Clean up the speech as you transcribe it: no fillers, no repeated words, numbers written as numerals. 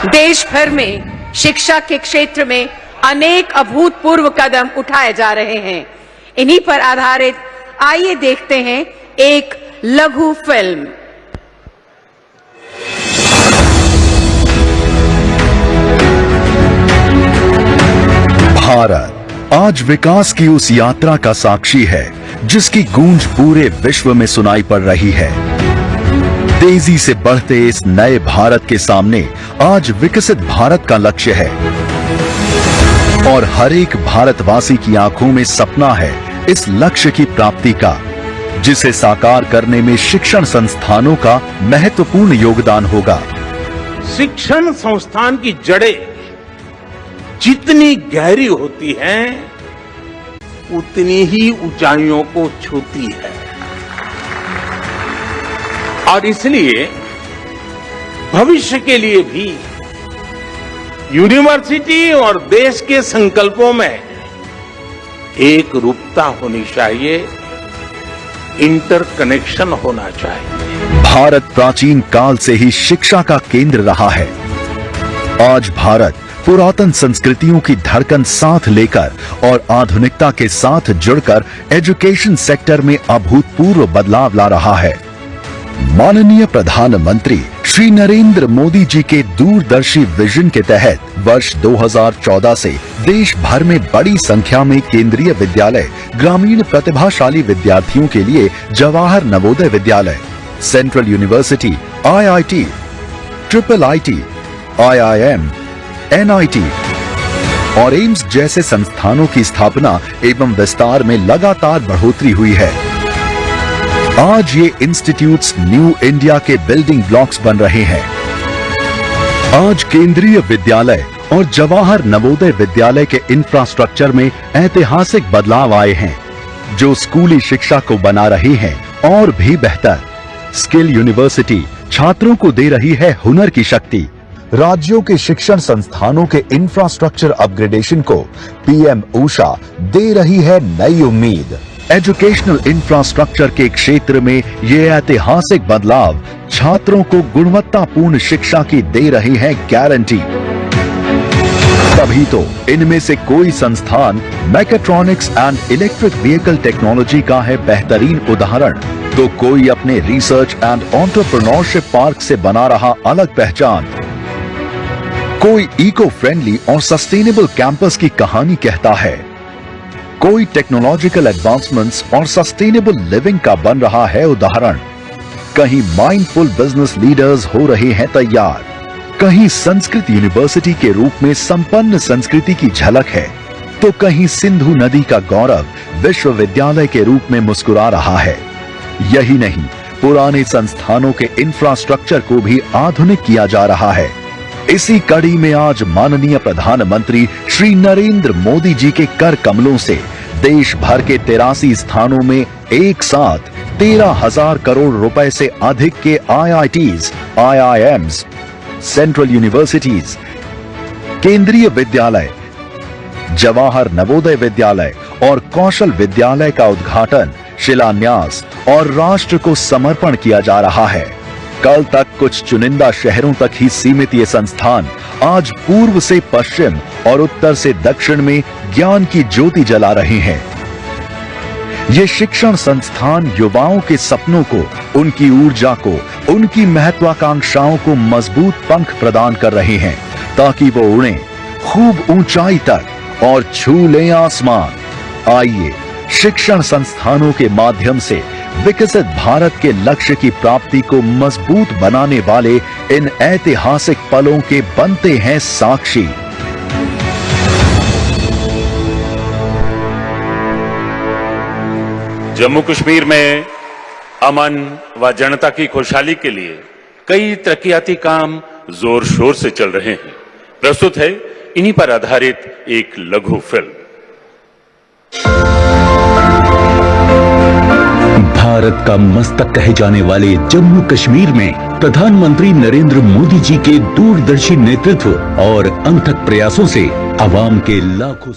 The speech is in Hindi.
देश भर में शिक्षा के क्षेत्र में अनेक अभूतपूर्व कदम उठाए जा रहे हैं। इन्हीं पर आधारित आइए देखते हैं एक लघु फिल्म। भारत आज विकास की उस यात्रा का साक्षी है जिसकी गूंज पूरे विश्व में सुनाई पड़ रही है। तेजी से बढ़ते इस नए भारत के सामने आज विकसित भारत का लक्ष्य है और हर एक भारतवासी की आंखों में सपना है इस लक्ष्य की प्राप्ति का, जिसे साकार करने में शिक्षण संस्थानों का महत्वपूर्ण योगदान होगा। शिक्षण संस्थान की जड़ें जितनी गहरी होती हैं, उतनी ही ऊंचाइयों को छूती है और इसलिए भविष्य के लिए भी यूनिवर्सिटी और देश के संकल्पों में एक रूपता होनी चाहिए, इंटरकनेक्शन होना चाहिए। भारत प्राचीन काल से ही शिक्षा का केंद्र रहा है। आज भारत पुरातन संस्कृतियों की धड़कन साथ लेकर और आधुनिकता के साथ जुड़कर एजुकेशन सेक्टर में अभूतपूर्व बदलाव ला रहा है। माननीय प्रधानमंत्री श्री नरेंद्र मोदी जी के दूरदर्शी विजन के तहत वर्ष 2014 से देश भर में बड़ी संख्या में केंद्रीय विद्यालय ग्रामीण प्रतिभाशाली विद्यार्थियों के लिए Jawahar Navodaya Vidyalaya, central university, IIT, triple IT, IIM, NIT और एम्स जैसे संस्थानों की स्थापना एवं विस्तार में लगातार बढ़ोतरी हुई है। आज ये इंस्टीट्यूट्स न्यू इंडिया के बिल्डिंग ब्लॉक्स बन रहे हैं। आज केंद्रीय विद्यालय और जवाहर नवोदय विद्यालय के इंफ्रास्ट्रक्चर में ऐतिहासिक बदलाव आए हैं, जो स्कूली शिक्षा को बना रहे हैं और भी बेहतर। स्किल यूनिवर्सिटी छात्रों को दे रही है हुनर की शक्ति। राज्यों के शिक्षण संस्थानों के इंफ्रास्ट्रक्चर अपग्रेडेशन को PM ऊषा दे रही है नई उम्मीद। एजुकेशनल इंफ्रास्ट्रक्चर के क्षेत्र में ये ऐतिहासिक बदलाव छात्रों को गुणवत्तापूर्ण शिक्षा की दे रही है गारंटी। तभी तो इनमें से कोई संस्थान mechatronics and electric vehicle technology का है बेहतरीन उदाहरण, तो कोई अपने रिसर्च एंड एंटरप्रेन्योरशिप पार्क से बना रहा अलग पहचान। कोई इको फ्रेंडली और सस्टेनेबल कैंपस की कहानी कहता है। कोई टेक्नोलॉजिकल एडवांसमेंट्स और सस्टेनेबल लिविंग का बन रहा है उदाहरण। कहीं माइंडफुल बिजनेस लीडर्स हो रहे हैं तैयार, कहीं संस्कृत यूनिवर्सिटी के रूप में संपन्न संस्कृति की झलक है, तो कहीं सिंधु नदी का गौरव विश्वविद्यालय के रूप में मुस्कुरा रहा है। यही नहीं, पुराने संस्थानों के इंफ्रास्ट्रक्चर को भी आधुनिक किया जा रहा है। इसी कड़ी में आज माननीय प्रधानमंत्री श्री नरेंद्र मोदी जी के कर कमलों से देश भर के 83 स्थानों में एक साथ 13,000 करोड़ रुपए से अधिक के IITs, IIMs, सेंट्रल यूनिवर्सिटीज, केंद्रीय विद्यालय, जवाहर नवोदय विद्यालय और कौशल विद्यालय का उद्घाटन, शिलान्यास और राष्ट्र को समर्पण किया जा रहा है। कल तक कुछ चुनिंदा शहरों तक ही सीमित ये संस्थान आज पूर्व से पश्चिम और उत्तर से दक्षिण में ज्ञान की ज्योति जला रहे हैं। ये शिक्षण संस्थान युवाओं के सपनों को, उनकी ऊर्जा को, उनकी महत्वाकांक्षाओं को मजबूत पंख प्रदान कर रहे हैं, ताकि वो उड़ें खूब ऊंचाई तक और छू लें आसमान। आइए शिक्षण संस्थानों के माध्यम से विकसित भारत के लक्ष्य की प्राप्ति को मजबूत बनाने वाले इन ऐतिहासिक पलों के बनते हैं साक्षी। जम्मू कश्मीर में अमन व जनता की खुशहाली के लिए कई तरक्याती काम जोर शोर से चल रहे हैं। प्रस्तुत है इन्हीं पर आधारित एक लघु फिल्म। भारत का मस्तक कहे जाने वाले जम्मू कश्मीर में प्रधानमंत्री नरेंद्र मोदी जी के दूरदर्शी नेतृत्व और अनथक प्रयासों से आवाम के लाखों